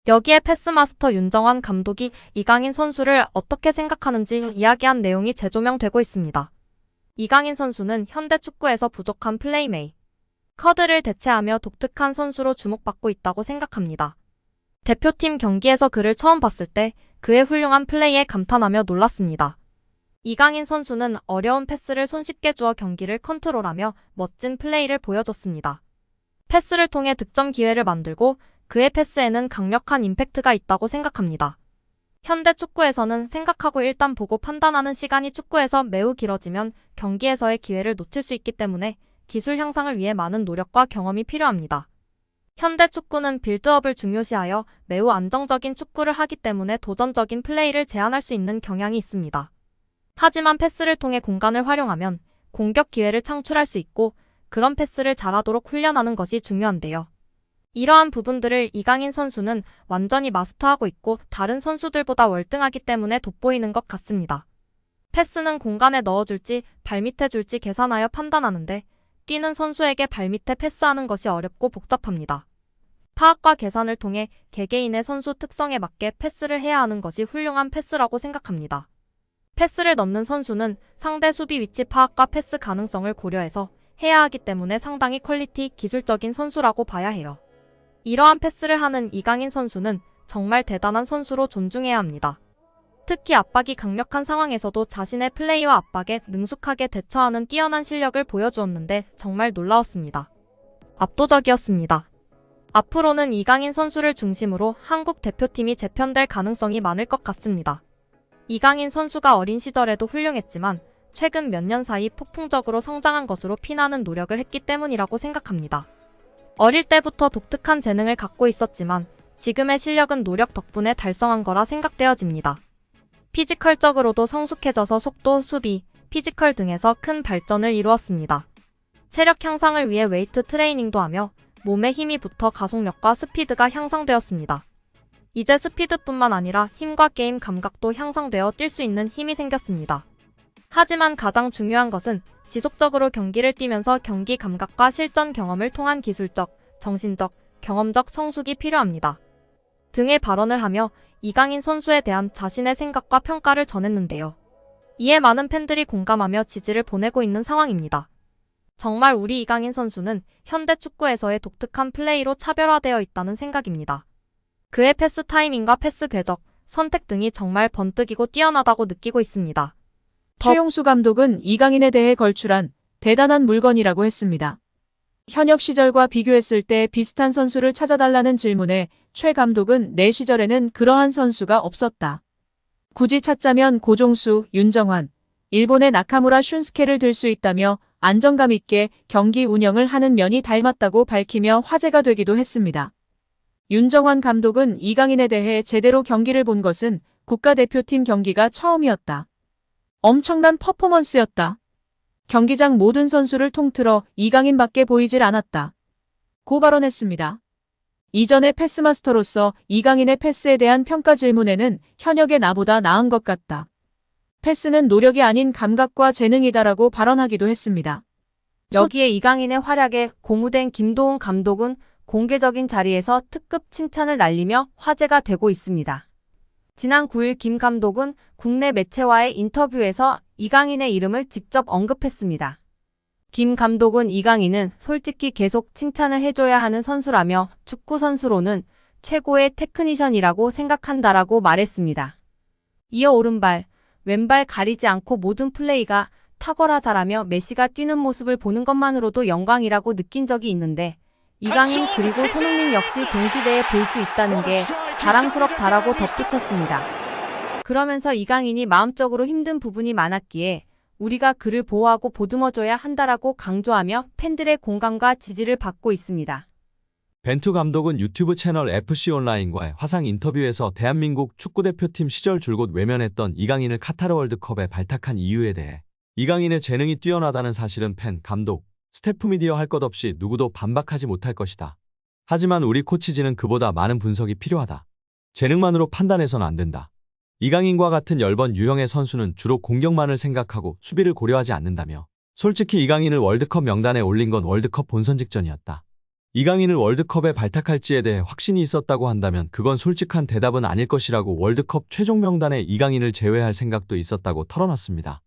여기에 패스마스터 윤정환 감독이 이강인 선수를 어떻게 생각하는지 이야기한 내용이 재조명되고 있습니다. 이강인 선수는 현대 축구에서 부족한 플레이메이커들을 대체하며 독특한 선수로 주목받고 있다고 생각합니다. 대표팀 경기에서 그를 처음 봤을 때 그의 훌륭한 플레이에 감탄하며 놀랐습니다. 이강인 선수는 어려운 패스를 손쉽게 주어 경기를 컨트롤하며 멋진 플레이를 보여줬습니다. 패스를 통해 득점 기회를 만들고 그의 패스에는 강력한 임팩트가 있다고 생각합니다. 현대 축구에서는 생각하고 일단 보고 판단하는 시간이 축구에서 매우 길어지면 경기에서의 기회를 놓칠 수 있기 때문에 기술 향상을 위해 많은 노력과 경험이 필요합니다. 현대 축구는 빌드업을 중요시하여 매우 안정적인 축구를 하기 때문에 도전적인 플레이를 제한할 수 있는 경향이 있습니다. 하지만 패스를 통해 공간을 활용하면 공격 기회를 창출할 수 있고 그런 패스를 잘하도록 훈련하는 것이 중요한데요. 이러한 부분들을 이강인 선수는 완전히 마스터하고 있고 다른 선수들보다 월등하기 때문에 돋보이는 것 같습니다. 패스는 공간에 넣어줄지 발밑에 줄지 계산하여 판단하는데 뛰는 선수에게 발밑에 패스하는 것이 어렵고 복잡합니다. 파악과 계산을 통해 개개인의 선수 특성에 맞게 패스를 해야 하는 것이 훌륭한 패스라고 생각합니다. 패스를 넣는 선수는 상대 수비 위치 파악과 패스 가능성을 고려해서 해야 하기 때문에 상당히 퀄리티 기술적인 선수라고 봐야 해요. 이러한 패스를 하는 이강인 선수는 정말 대단한 선수로 존중해야 합니다. 특히 압박이 강력한 상황에서도 자신의 플레이와 압박에 능숙하게 대처하는 뛰어난 실력을 보여주었는데 정말 놀라웠습니다. 압도적이었습니다. 앞으로는 이강인 선수를 중심으로 한국 대표팀이 재편될 가능성이 많을 것 같습니다. 이강인 선수가 어린 시절에도 훌륭했지만 최근 몇 년 사이 폭풍적으로 성장한 것으로 피나는 노력을 했기 때문이라고 생각합니다. 어릴 때부터 독특한 재능을 갖고 있었지만 지금의 실력은 노력 덕분에 달성한 거라 생각되어집니다. 피지컬적으로도 성숙해져서 속도, 수비, 피지컬 등에서 큰 발전을 이루었습니다. 체력 향상을 위해 웨이트 트레이닝도 하며 몸에 힘이 붙어 가속력과 스피드가 향상되었습니다. 이제 스피드뿐만 아니라 힘과 게임 감각도 향상되어 뛸 수 있는 힘이 생겼습니다. 하지만 가장 중요한 것은 지속적으로 경기를 뛰면서 경기 감각과 실전 경험을 통한 기술적, 정신적, 경험적 성숙이 필요합니다. 등의 발언을 하며 이강인 선수에 대한 자신의 생각과 평가를 전했는데요. 이에 많은 팬들이 공감하며 지지를 보내고 있는 상황입니다. 정말 우리 이강인 선수는 현대 축구에서의 독특한 플레이로 차별화되어 있다는 생각입니다. 그의 패스 타이밍과 패스 궤적, 선택 등이 정말 번뜩이고 뛰어나다고 느끼고 있습니다. 최용수 감독은 이강인에 대해 걸출한 대단한 물건이라고 했습니다. 현역 시절과 비교했을 때 비슷한 선수를 찾아달라는 질문에 최 감독은 내 시절에는 그러한 선수가 없었다. 굳이 찾자면 고종수, 윤정환, 일본의 나카무라 슌스케를 들 수 있다며 안정감 있게 경기 운영을 하는 면이 닮았다고 밝히며 화제가 되기도 했습니다. 윤정환 감독은 이강인에 대해 제대로 경기를 본 것은 국가대표팀 경기가 처음이었다. 엄청난 퍼포먼스였다. 경기장 모든 선수를 통틀어 이강인밖에 보이질 않았다. 고 발언했습니다. 이전의 패스마스터로서 이강인의 패스에 대한 평가 질문에는 현역의 나보다 나은 것 같다. 패스는 노력이 아닌 감각과 재능이다라고 발언하기도 했습니다. 여기에 이강인의 활약에 고무된 김도훈 감독은 공개적인 자리에서 특급 칭찬을 날리며 화제가 되고 있습니다. 지난 9일 김 감독은 국내 매체와의 인터뷰에서 이강인의 이름을 직접 언급했습니다. 김 감독은 이강인은 솔직히 계속 칭찬을 해줘야 하는 선수라며 축구 선수로는 최고의 테크니션이라고 생각한다라고 말했습니다. 이어 오른발, 왼발 가리지 않고 모든 플레이가 탁월하다라며 메시가 뛰는 모습을 보는 것만으로도 영광이라고 느낀 적이 있는데 이강인 그리고 손흥민 역시 동시대에 볼 수 있다는 게 자랑스럽다라고 덧붙였습니다. 그러면서 이강인이 마음적으로 힘든 부분이 많았기에 우리가 그를 보호하고 보듬어줘야 한다라고 강조하며 팬들의 공감과 지지를 받고 있습니다. 벤투 감독은 유튜브 채널 FC온라인과의 화상 인터뷰에서 대한민국 축구대표팀 시절 줄곧 외면했던 이강인을 카타르 월드컵에 발탁한 이유에 대해 이강인의 재능이 뛰어나다는 사실은 팬, 감독, 스태프 미디어 할 것 없이 누구도 반박하지 못할 것이다. 하지만 우리 코치진은 그보다 많은 분석이 필요하다. 재능만으로 판단해서는 안 된다. 이강인과 같은 열번 유형의 선수는 주로 공격만을 생각하고 수비를 고려하지 않는다며 솔직히 이강인을 월드컵 명단에 올린 건 월드컵 본선 직전이었다. 이강인을 월드컵에 발탁할지에 대해 확신이 있었다고 한다면 그건 솔직한 대답은 아닐 것이라고 월드컵 최종 명단에 이강인을 제외할 생각도 있었다고 털어놨습니다.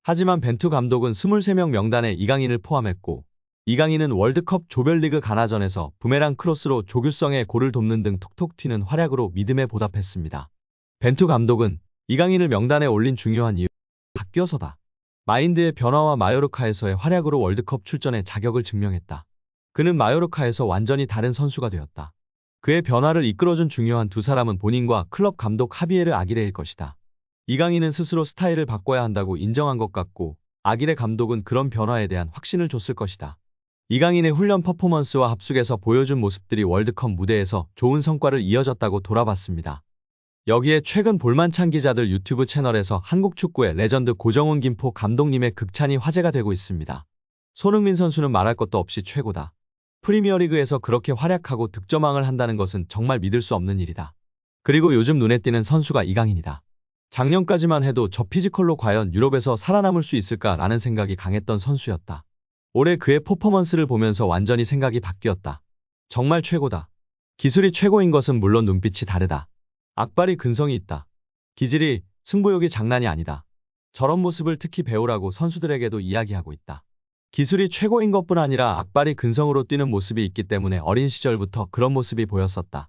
하지만 벤투 감독은 23명 명단에 이강인을 포함했고, 이강인은 월드컵 조별리그 가나전에서 부메랑 크로스로 조규성의 골을 돕는 등 톡톡 튀는 활약으로 믿음에 보답했습니다. 벤투 감독은 이강인을 명단에 올린 중요한 이유, 바뀌어서다. 마인드의 변화와 마요르카에서의 활약으로 월드컵 출전의 자격을 증명했다. 그는 마요르카에서 완전히 다른 선수가 되었다. 그의 변화를 이끌어준 중요한 두 사람은 본인과 클럽 감독 하비에르 아기레일 것이다. 이강인은 스스로 스타일을 바꿔야 한다고 인정한 것 같고, 아기레 감독은 그런 변화에 대한 확신을 줬을 것이다. 이강인의 훈련 퍼포먼스와 합숙에서 보여준 모습들이 월드컵 무대에서 좋은 성과를 이어졌다고 돌아봤습니다. 여기에 최근 볼만찬 기자들 유튜브 채널에서 한국 축구의 레전드 고정훈 김포 감독님의 극찬이 화제가 되고 있습니다. 손흥민 선수는 말할 것도 없이 최고다. 프리미어리그에서 그렇게 활약하고 득점왕을 한다는 것은 정말 믿을 수 없는 일이다. 그리고 요즘 눈에 띄는 선수가 이강인이다. 작년까지만 해도 저 피지컬로 과연 유럽에서 살아남을 수 있을까라는 생각이 강했던 선수였다. 올해 그의 퍼포먼스를 보면서 완전히 생각이 바뀌었다. 정말 최고다. 기술이 최고인 것은 물론 눈빛이 다르다. 악발이 근성이 있다. 기질이, 승부욕이 장난이 아니다. 저런 모습을 특히 배우라고 선수들에게도 이야기하고 있다. 기술이 최고인 것뿐 아니라 악발이 근성으로 뛰는 모습이 있기 때문에 어린 시절부터 그런 모습이 보였었다.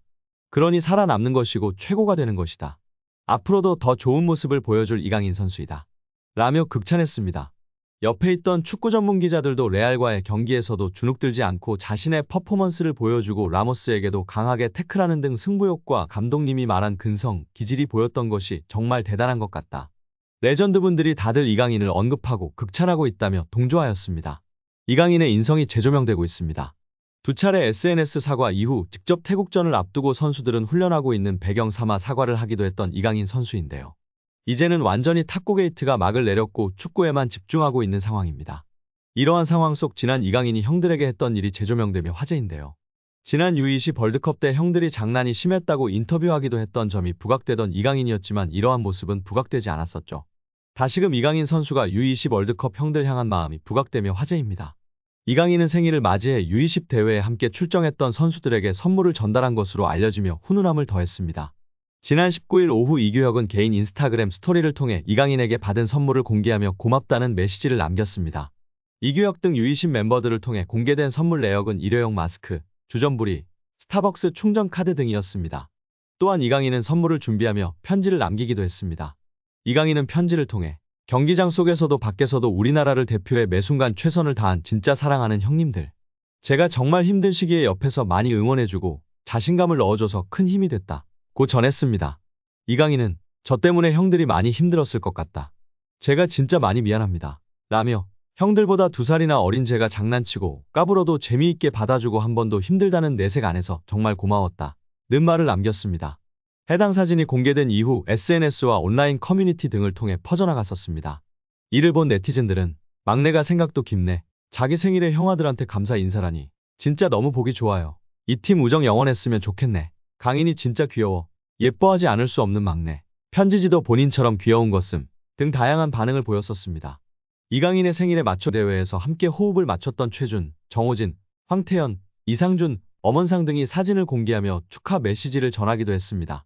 그러니 살아남는 것이고 최고가 되는 것이다. 앞으로도 더 좋은 모습을 보여줄 이강인 선수이다. 라며 극찬했습니다. 옆에 있던 축구 전문 기자들도 레알과의 경기에서도 주눅들지 않고 자신의 퍼포먼스를 보여주고 라모스에게도 강하게 태클하는 등 승부욕과 감독님이 말한 근성, 기질이 보였던 것이 정말 대단한 것 같다. 레전드분들이 다들 이강인을 언급하고 극찬하고 있다며 동조하였습니다. 이강인의 인성이 재조명되고 있습니다. 두 차례 SNS 사과 이후 직접 태국전을 앞두고 선수들은 훈련하고 있는 배경 삼아 사과를 하기도 했던 이강인 선수인데요. 이제는 완전히 탁구게이트가 막을 내렸고 축구에만 집중하고 있는 상황입니다. 이러한 상황 속 지난 이강인이 형들에게 했던 일이 재조명되며 화제인데요. 지난 U20 월드컵 때 형들이 장난이 심했다고 인터뷰하기도 했던 점이 부각되던 이강인이었지만 이러한 모습은 부각되지 않았었죠. 다시금 이강인 선수가 U20 월드컵 형들 향한 마음이 부각되며 화제입니다. 이강인은 생일을 맞이해 U20 대회에 함께 출정했던 선수들에게 선물을 전달한 것으로 알려지며 훈훈함을 더했습니다. 지난 19일 오후 이규혁은 개인 인스타그램 스토리를 통해 이강인에게 받은 선물을 공개하며 고맙다는 메시지를 남겼습니다. 이규혁 등 U20 멤버들을 통해 공개된 선물 내역은 일회용 마스크, 주전부리, 스타벅스 충전 카드 등이었습니다. 또한 이강인은 선물을 준비하며 편지를 남기기도 했습니다. 이강인은 편지를 통해 경기장 속에서도 밖에서도 우리나라를 대표해 매순간 최선을 다한 진짜 사랑하는 형님들. 제가 정말 힘든 시기에 옆에서 많이 응원해주고 자신감을 넣어줘서 큰 힘이 됐다. 고 전했습니다. 이강인은 저 때문에 형들이 많이 힘들었을 것 같다. 제가 진짜 많이 미안합니다. 라며 형들보다 2살이나 어린 제가 장난치고 까불어도 재미있게 받아주고 한 번도 힘들다는 내색 안에서 정말 고마웠다. 는 말을 남겼습니다. 해당 사진이 공개된 이후 SNS와 온라인 커뮤니티 등을 통해 퍼져나갔었습니다. 이를 본 네티즌들은 막내가 생각도 깊네. 자기 생일에 형아들한테 감사 인사라니. 진짜 너무 보기 좋아요. 이 팀 우정 영원했으면 좋겠네. 강인이 진짜 귀여워. 예뻐하지 않을 수 없는 막내. 편지지도 본인처럼 귀여운 것음. 등 다양한 반응을 보였었습니다. 이강인의 생일에 맞춰 대회에서 함께 호흡을 맞췄던 최준, 정호진, 황태현, 이상준, 엄원상 등이 사진을 공개하며 축하 메시지를 전하기도 했습니다.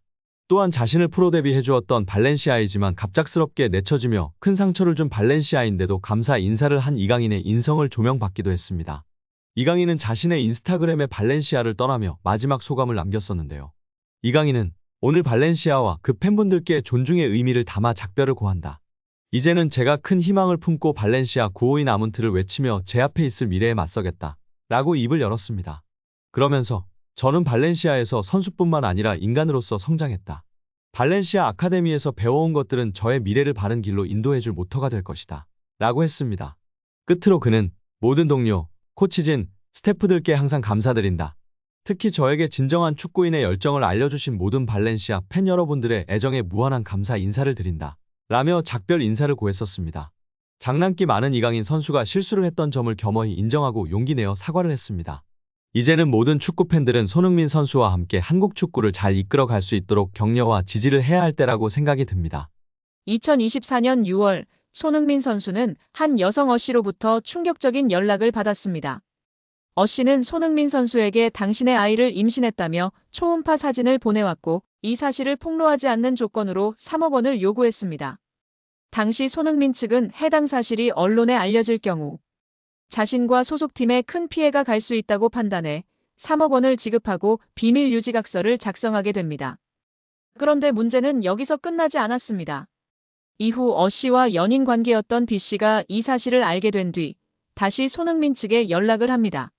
또한 자신을 프로 데뷔해주었던 발렌시아이지만 갑작스럽게 내쳐지며 큰 상처를 준 발렌시아인데도 감사 인사를 한 이강인의 인성을 조명받기도 했습니다. 이강인은 자신의 인스타그램에 발렌시아를 떠나며 마지막 소감을 남겼었는데요. 이강인은 오늘 발렌시아와 그 팬분들께 존중의 의미를 담아 작별을 고한다. 이제는 제가 큰 희망을 품고 발렌시아 952 아문트를 외치며 제 앞에 있을 미래에 맞서겠다. 라고 입을 열었습니다. 그러면서 저는 발렌시아에서 선수뿐만 아니라 인간으로서 성장했다. 발렌시아 아카데미에서 배워온 것들은 저의 미래를 바른 길로 인도해줄 모터가 될 것이다. 라고 했습니다. 끝으로 그는 모든 동료, 코치진, 스태프들께 항상 감사드린다. 특히 저에게 진정한 축구인의 열정을 알려주신 모든 발렌시아 팬 여러분들의 애정에 무한한 감사 인사를 드린다. 라며 작별 인사를 고했었습니다. 장난기 많은 이강인 선수가 실수를 했던 점을 겸허히 인정하고 용기 내어 사과를 했습니다. 이제는 모든 축구 팬들은 손흥민 선수와 함께 한국 축구를 잘 이끌어갈 수 있도록 격려와 지지를 해야 할 때라고 생각이 듭니다. 2024년 6월 손흥민 선수는 한 여성 어씨로부터 충격적인 연락을 받았습니다. 씨는 손흥민 선수에게 당신의 아이를 임신했다며 초음파 사진을 보내왔고 이 사실을 폭로하지 않는 조건으로 3억 원을 요구했습니다. 당시 손흥민 측은 해당 사실이 언론에 알려질 경우 자신과 소속팀에 큰 피해가 갈 수 있다고 판단해 3억 원을 지급하고 비밀 유지각서를 작성하게 됩니다. 그런데 문제는 여기서 끝나지 않았습니다. 이후 씨와 연인 관계였던 B씨가 이 사실을 알게 된 뒤 다시 손흥민 측에 연락을 합니다.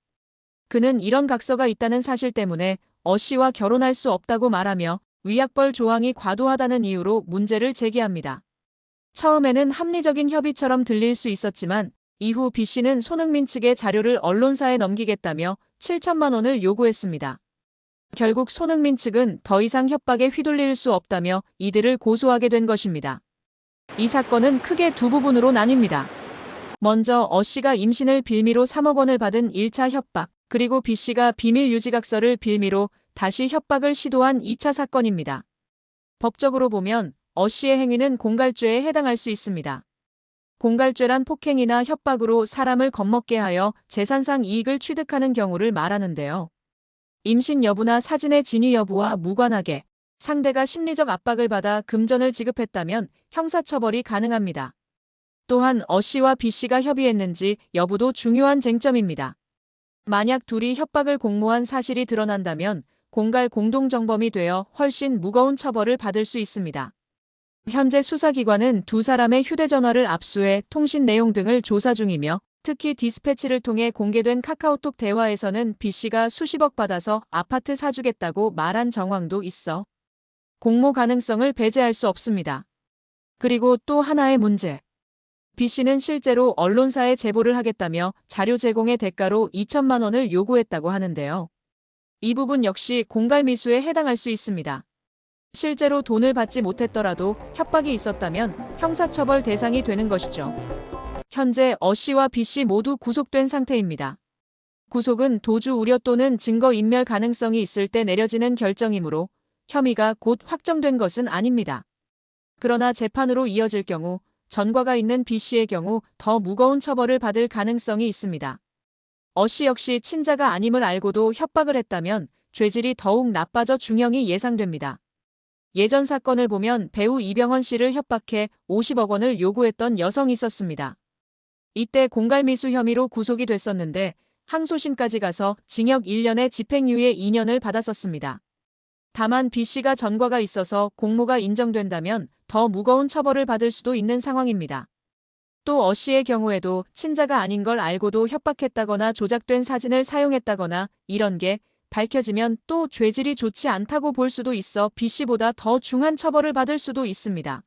그는 이런 각서가 있다는 사실 때문에 씨와 결혼할 수 없다고 말하며 위약벌 조항이 과도하다는 이유로 문제를 제기합니다. 처음에는 합리적인 협의처럼 들릴 수 있었지만 이후 B씨는 손흥민 측의 자료를 언론사에 넘기겠다며 7천만 원을 요구했습니다. 결국 손흥민 측은 더 이상 협박에 휘둘릴 수 없다며 이들을 고소하게 된 것입니다. 이 사건은 크게 두 부분으로 나뉩니다. 먼저 씨가 임신을 빌미로 3억 원을 받은 1차 협박, 그리고 B씨가 비밀 유지각서를 빌미로 다시 협박을 시도한 2차 사건입니다. 법적으로 보면 씨의 행위는 공갈죄에 해당할 수 있습니다. 공갈죄란 폭행이나 협박으로 사람을 겁먹게 하여 재산상 이익을 취득하는 경우를 말하는데요. 임신 여부나 사진의 진위 여부와 무관하게 상대가 심리적 압박을 받아 금전을 지급했다면 형사처벌이 가능합니다. 또한 씨와 B씨가 협의했는지 여부도 중요한 쟁점입니다. 만약 둘이 협박을 공모한 사실이 드러난다면 공갈 공동정범이 되어 훨씬 무거운 처벌을 받을 수 있습니다. 현재 수사기관은 두 사람의 휴대전화를 압수해 통신 내용 등을 조사 중이며 특히 디스패치를 통해 공개된 카카오톡 대화에서는 B씨가 수십억 받아서 아파트 사주겠다고 말한 정황도 있어 공모 가능성을 배제할 수 없습니다. 그리고 또 하나의 문제. B씨는 실제로 언론사에 제보를 하겠다며 자료 제공의 대가로 2천만 원을 요구했다고 하는데요. 이 부분 역시 공갈미수에 해당할 수 있습니다. 실제로 돈을 받지 못했더라도 협박이 있었다면 형사처벌 대상이 되는 것이죠. 현재 씨와 B씨 모두 구속된 상태입니다. 구속은 도주 우려 또는 증거인멸 가능성이 있을 때 내려지는 결정이므로 혐의가 곧 확정된 것은 아닙니다. 그러나 재판으로 이어질 경우 전과가 있는 B씨의 경우 더 무거운 처벌을 받을 가능성이 있습니다. 씨 역시 친자가 아님을 알고도 협박을 했다면 죄질이 더욱 나빠져 중형이 예상됩니다. 예전 사건을 보면 배우 이병헌 씨를 협박해 50억 원을 요구했던 여성이 있었습니다. 이때 공갈미수 혐의로 구속이 됐었는데 항소심까지 가서 징역 1년에 집행유예 2년을 받았었습니다. 다만 B씨가 전과가 있어서 공모가 인정된다면 더 무거운 처벌을 받을 수도 있는 상황입니다. 또 씨의 경우에도 친자가 아닌 걸 알고도 협박했다거나 조작된 사진을 사용했다거나 이런 게 밝혀지면 또 죄질이 좋지 않다고 볼 수도 있어 B씨보다 더 중한 처벌을 받을 수도 있습니다.